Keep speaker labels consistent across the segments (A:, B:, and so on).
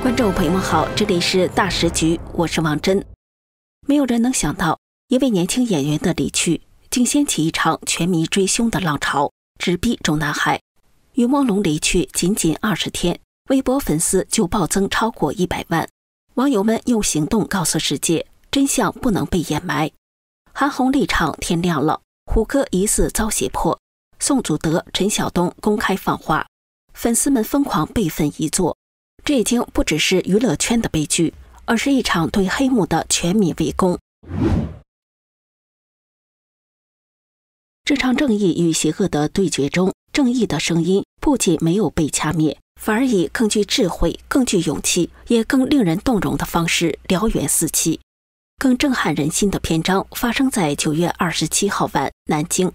A: 观众朋友们好，这里是大时局，我是王真。没有人能想到，一位年轻演员的离去，竟掀起一场全民追凶的浪潮，直逼中南海。于朦胧离去仅仅20天，微博粉丝就暴增超过100万。网友们用行动告诉世界，真相不能被掩埋。韩红立场天亮了，虎哥疑似遭胁迫，宋祖德、陈晓东公开放话，粉丝们疯狂备份遗作。这已经不只是娱乐圈的悲剧，而是一场对黑幕的全民围攻。这场正义与邪恶的对决中，正义的声音不仅没有被掐灭，反而以更具智慧、更具勇气，也更令人动容的方式燎原四起。更震撼人心的篇章发生在9月27号晚，南京。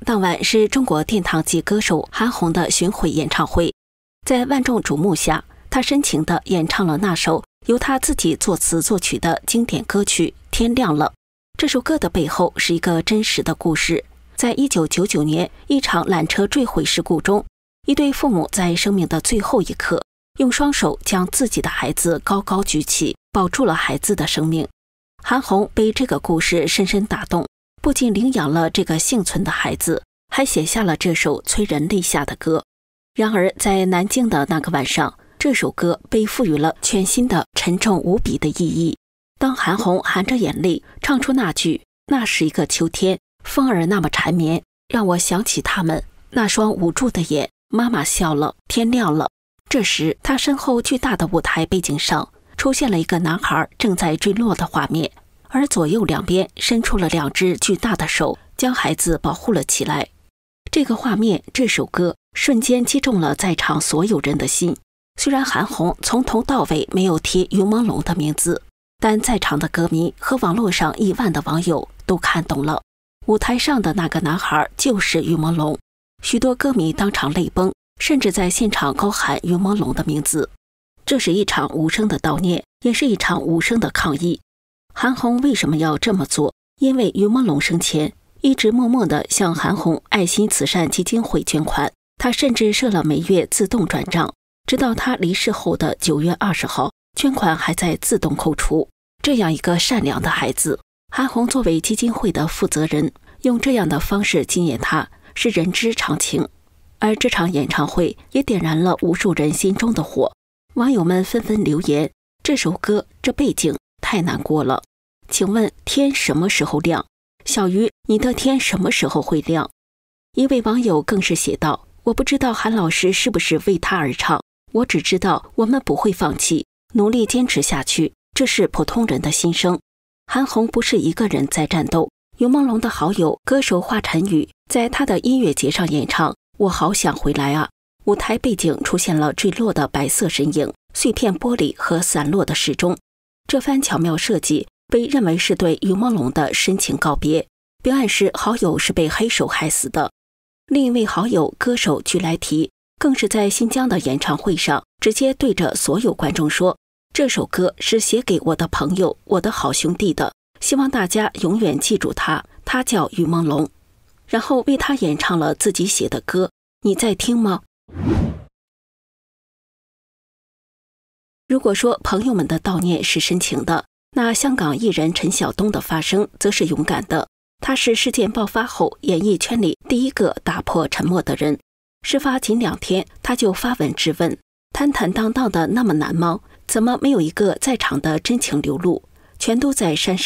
A: 当晚是中国殿堂级歌手韩红的巡回演唱会。在万众瞩目下，他深情地演唱了那首由他自己作词作曲的经典歌曲《天亮了》。这首歌的背后是一个真实的故事。在1999年一场缆车坠毁事故中，一对父母在生命的最后一刻，用双手将自己的孩子高高举起，保住了孩子的生命。韩红被这个故事深深打动，不仅领养了这个幸存的孩子，还写下了这首催人泪下的歌。然而在南京的那个晚上，这首歌被赋予了全新的沉重无比的意义。当韩红含着眼泪唱出那句“那是一个秋天，风儿那么缠绵，让我想起他们那双捂住的眼，妈妈笑了，天亮了”。这时他身后巨大的舞台背景上出现了一个男孩正在坠落的画面，而左右两边伸出了2只巨大的手，将孩子保护了起来。这个画面，这首歌瞬间击中了在场所有人的心。虽然韩红从头到尾没有提于朦胧的名字，但在场的歌迷和网络上1万的网友都看懂了，舞台上的那个男孩就是于朦胧。许多歌迷当场泪崩，甚至在现场高喊于朦胧的名字。这是一场无声的悼念，也是一场无声的抗议。韩红为什么要这么做？因为于朦胧生前一直默默地向韩红爱心慈善基金会捐款，他甚至设了每月自动转账，直到他离世后的9月20号，捐款还在自动扣除。这样一个善良的孩子，韩红作为基金会的负责人，用这样的方式纪念他，是人之常情。而这场演唱会也点燃了无数人心中的火，网友们纷纷留言：这首歌，这背景太难过了，请问天什么时候亮？小鱼，你的天什么时候会亮？一位网友更是写道：我不知道韩老师是不是为他而唱，我只知道我们不会放弃，努力坚持下去，这是普通人的心声。韩红不是一个人在战斗，于朦胧的好友歌手华晨宇在他的音乐节上演唱《我好想回来啊》，舞台背景出现了坠落的白色身影、碎片玻璃和散落的时钟。这番巧妙设计被认为是对于朦胧的深情告别，并暗示好友是被黑手害死的。另一位好友歌手具来提更是在新疆的演唱会上直接对着所有观众说，这首歌是写给我的朋友、我的好兄弟的，希望大家永远记住他，他叫于朦胧。然后为他演唱了自己写的歌，你在听吗？如果说朋友们的悼念是深情的，那香港艺人陈晓东的发声则是勇敢的。他是事件爆发后演艺圈里第一个打破沉默的人。事发仅2天，他就发文质问：坦坦荡荡的那么难吗？怎么没有一个在场的真情流露？全都在删，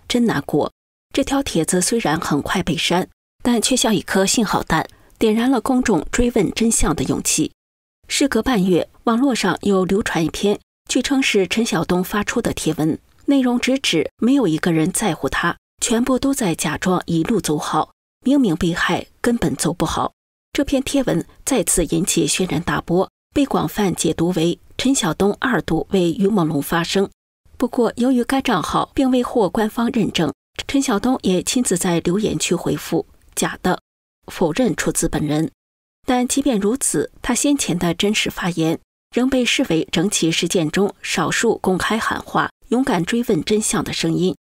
A: 真难过。这条帖子虽然很快被删，但却像一颗信号弹，点燃了公众追问真相的勇气。事隔半月，网络上有流传一篇据称是陈晓东发出的帖文，内容直指没有一个人在乎他，全部都在假装一路走好，明明被害根本走不好。这篇帖文再次引起轩然大波，被广泛解读为陈晓东2度为于朦胧发声。不过由于该账号并未获官方认证，陈晓东也亲自在留言区回复假的，否认出自本人。但即便如此，他先前的真实发言仍被视为整起事件中少数公开喊话、勇敢追问真相的声音。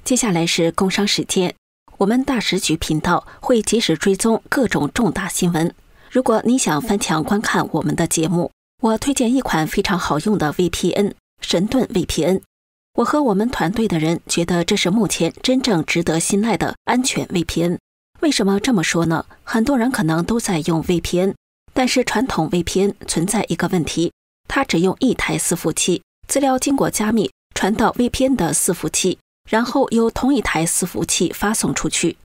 A: 接下来是工商时间，我们大时局频道会及时追踪各种重大新闻。如果你想翻墙观看我们的节目，我推荐一款非常好用的 VPN， 神盾 VPN。我和我们团队的人觉得这是目前真正值得信赖的安全 VPN。为什么这么说呢？很多人可能都在用 VPN， 但是传统 VPN 存在一个问题，它只用一台伺服器，资料经过加密传到 VPN 的伺服器，然后由同一台伺服器发送出去。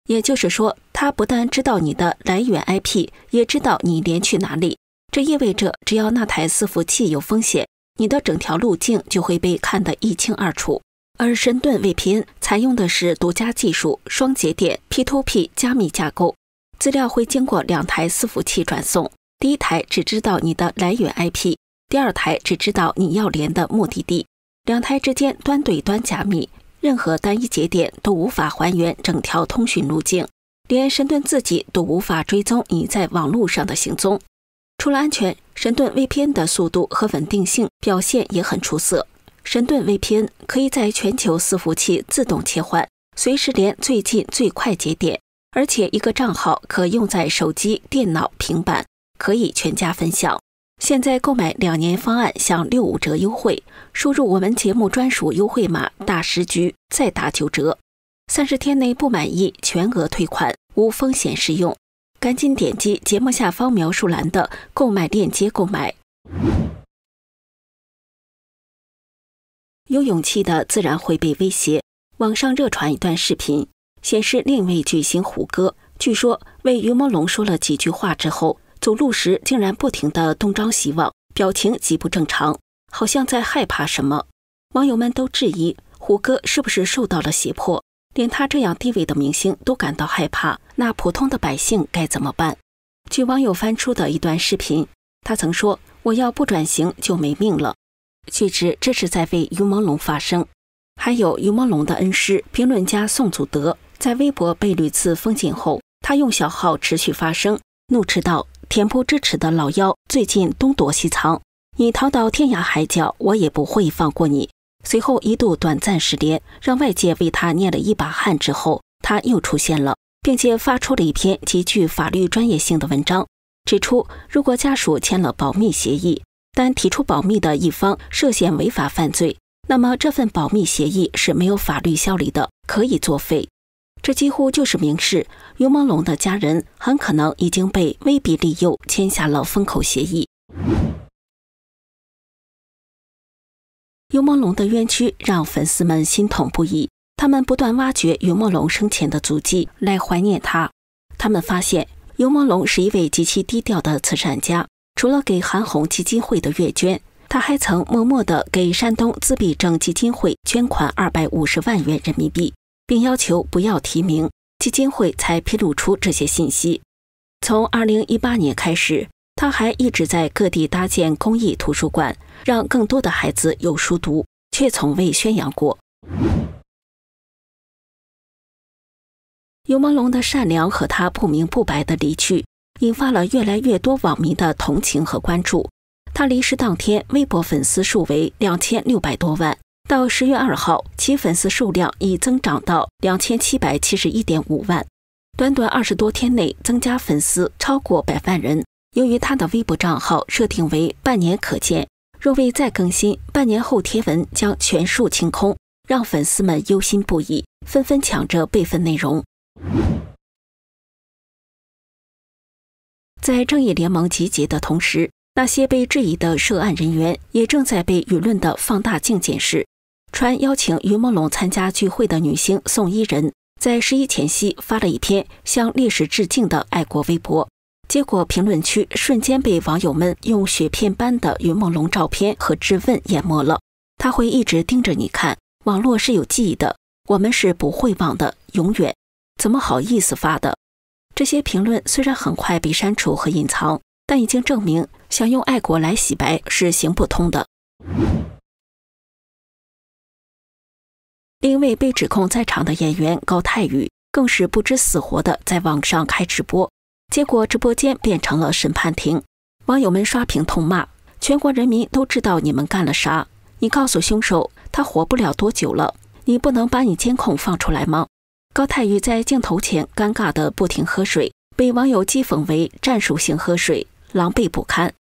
A: 也就是说，它不但知道你的来源 IP， 也知道你连去哪里。这意味着只要那台伺服器有风险，你的整条路径就会被看得一清二楚。而神盾 VPN 采用的是独家技术双节点 P2P 加密架构，资料会经过2台伺服器转送，第一台只知道你的来源 IP， 第二台只知道你要连的目的地，2台之间端对端加密，任何单一节点都无法还原整条通讯路径，连神盾自己都无法追踪你在网络上的行踪。除了安全，神盾 VPN 的速度和稳定性表现也很出色。神盾 VPN 可以在全球伺服器自动切换，随时连最近最快节点，而且一个账号可用在手机、电脑、平板，可以全家分享。现在购买2年方案享65折优惠，输入我们节目专属优惠码大10局再打9折，30天内不满意全额退款，无风险适用。赶紧点击节目下方描述栏的购买链接购买。有勇气的自然会被威胁。网上热传一段视频，显示另一位巨星虎哥，据说为于朦胧说了几句话之后，走路时竟然不停地东张西望，表情极不正常，好像在害怕什么。网友们都质疑虎哥是不是受到了胁迫，连他这样地位的明星都感到害怕，那普通的百姓该怎么办？据网友翻出的一段视频，他曾说：“我要不转型就没命了。”据知这是在为于朦胧发声。还有于朦胧的恩师评论家宋祖德，在微博被屡次封禁后，他用小号持续发声，怒斥道：“恬不知耻的老妖，最近东躲西藏，你逃到天涯海角，我也不会放过你。”随后一度短暂失联，让外界为他捏了一把汗之后，他又出现了，并且发出了一篇极具法律专业性的文章，指出如果家属签了保密协议，但提出保密的一方涉嫌违法犯罪，那么这份保密协议是没有法律效力的，可以作废。这几乎就是明示于朦胧的家人很可能已经被威逼利诱签下了封口协议。于朦胧的冤屈让粉丝们心痛不已，他们不断挖掘于朦胧生前的足迹来怀念他。他们发现于朦胧是一位极其低调的慈善家，除了给韩红基金会的月捐，他还曾默默地给山东自闭症基金会捐款250万元人民币，并要求不要提名，基金会才披露出这些信息。从2018年开始，他还一直在各地搭建公益图书馆，让更多的孩子有书读，却从未宣扬过。于朦胧的善良和他不明不白的离去，引发了越来越多网民的同情和关注。他离世当天，微博粉丝数为2600多万，到10月2号，其粉丝数量已增长到2771.5万，短短20多天内增加粉丝超过100万人。由于他的微博账号设定为半年可见，若未再更新，半年后贴文将全数清空，让粉丝们忧心不已，纷纷抢着备份内容。在正义联盟集结的同时，那些被质疑的涉案人员也正在被舆论的放大镜检视。传邀请于朦胧参加聚会的女星宋伊人，在11前夕发了一篇向烈士致敬的爱国微博，结果评论区瞬间被网友们用雪片般的于朦胧照片和质问淹没了。他会一直盯着你看，网络是有记忆的，我们是不会忘的，永远。怎么好意思发的？这些评论虽然很快被删除和隐藏，但已经证明想用爱国来洗白是行不通的。另一位被指控在场的演员高泰宇更是不知死活的在网上开直播，结果直播间变成了审判庭，网友们刷屏痛骂：全国人民都知道你们干了啥，你告诉凶手他活不了多久了，你不能把你监控放出来吗？高泰宇在镜头前尴尬地不停喝水，被网友讥讽为战术性喝水，狼狈不堪。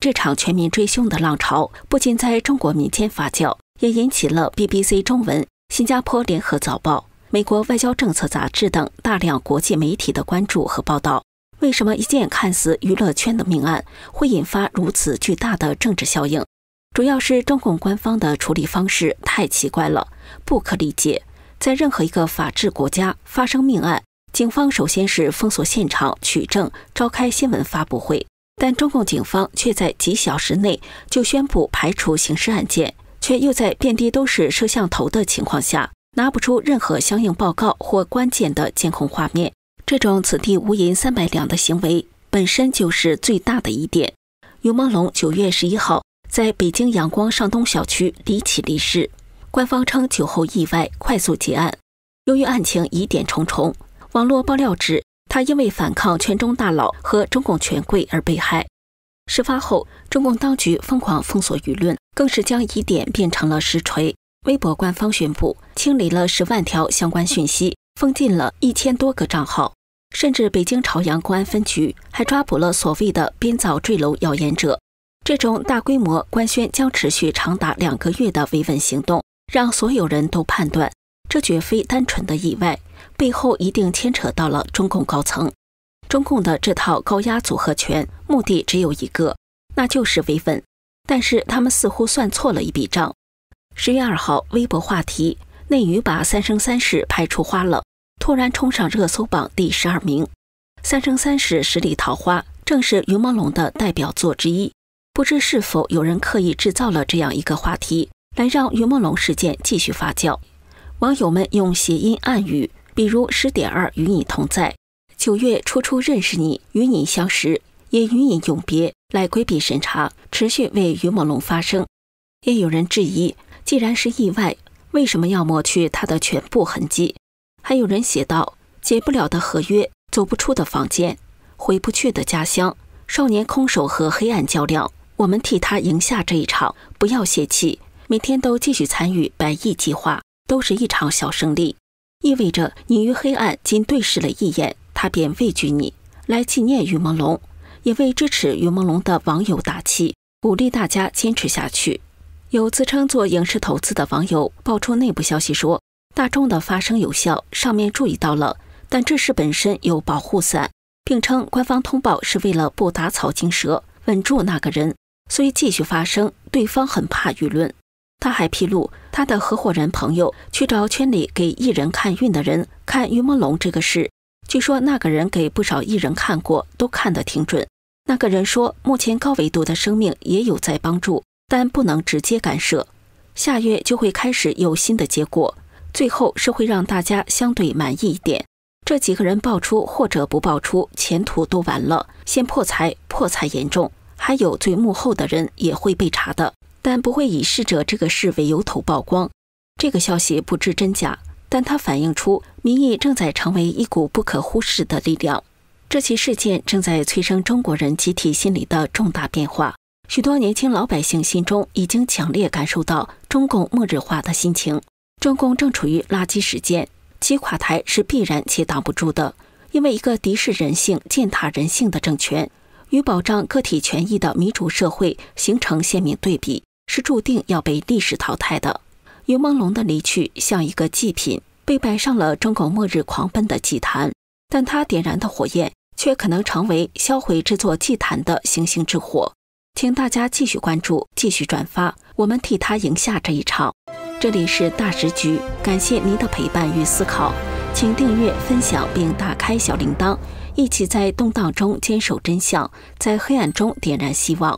A: 这场全民追凶的浪潮不仅在中国民间发酵，也引起了 BBC 中文、新加坡联合早报、美国外交政策杂志等大量国际媒体的关注和报道。为什么一件看似娱乐圈的命案会引发如此巨大的政治效应？主要是中共官方的处理方式太奇怪了，不可理解。在任何一个法治国家发生命案，警方首先是封锁现场、取证、召开新闻发布会，但中共警方却在几小时内就宣布排除刑事案件，却又在遍地都是摄像头的情况下，拿不出任何相应报告或关键的监控画面。这种此地无银300两的行为本身就是最大的疑点。于朦胧9月11号在北京阳光上东小区离奇离世，官方称酒后意外快速结案。由于案情疑点重重，网络爆料指他因为反抗圈中大佬和中共权贵而被害。事发后，中共当局疯狂封锁舆论，更是将疑点变成了实锤。微博官方宣布清理了10万条相关讯息，封禁了1000多个账号，甚至北京朝阳公安分局还抓捕了所谓的编造坠楼谣言者。这种大规模官宣将持续长达2个月的维稳行动，让所有人都判断，这绝非单纯的意外，背后一定牵扯到了中共高层。中共的这套高压组合拳，目的只有一个，那就是维稳。但是他们似乎算错了一笔账。10月2号，微博话题“内娱把三生三世拍出花了”突然冲上热搜榜第12名。三生三世十里桃花正是于朦胧的代表作之一。不知是否有人刻意制造了这样一个话题，来让于朦胧事件继续发酵。网友们用谐音暗语，比如10.2与你同在，9月初初认识你，与你相识，也与你永别，来规避审查，持续为于朦胧发声。也有人质疑，既然是意外，为什么要抹去他的全部痕迹？还有人写道：解不了的合约，走不出的房间，回不去的家乡，少年空手和黑暗较量，我们替他赢下这一场，不要泄气，每天都继续参与100亿计划，都是一场小胜利。意味着你与黑暗仅对视了一眼，他便畏惧你。来纪念于朦胧，也为支持于朦胧的网友打气，鼓励大家坚持下去。有自称做影视投资的网友爆出内部消息说，大众的发声有效，上面注意到了，但这事本身有保护伞，并称官方通报是为了不打草惊蛇，稳住那个人，所以继续发声，对方很怕舆论。他还披露，他的合伙人朋友去找圈里给艺人看运的人看于朦胧这个事，据说那个人给不少艺人看过，都看得挺准。那个人说，目前高维度的生命也有在帮助，但不能直接干涉，下月就会开始有新的结果，最后是会让大家相对满意一点。这几个人爆出或者不爆出，前途都完了，先破财，破财严重，还有最幕后的人也会被查的，但不会以逝者这个事为由头曝光。这个消息不知真假，但它反映出民意正在成为一股不可忽视的力量。这起事件正在催生中国人集体心理的重大变化，许多年轻老百姓心中已经强烈感受到中共末日化的心情。中共正处于垃圾时间，其垮台是必然且挡不住的，因为一个敌视人性、践踏人性的政权与保障个体权益的民主社会形成鲜明对比，是注定要被历史淘汰的。于朦胧的离去像一个祭品，被摆上了中共末日狂奔的祭坛，但它点燃的火焰却可能成为销毁这座祭坛的星星之火。请大家继续关注，继续转发，我们替他赢下这一场。这里是大时局，感谢您的陪伴与思考，请订阅、分享并打开小铃铛，一起在动荡中坚守真相，在黑暗中点燃希望。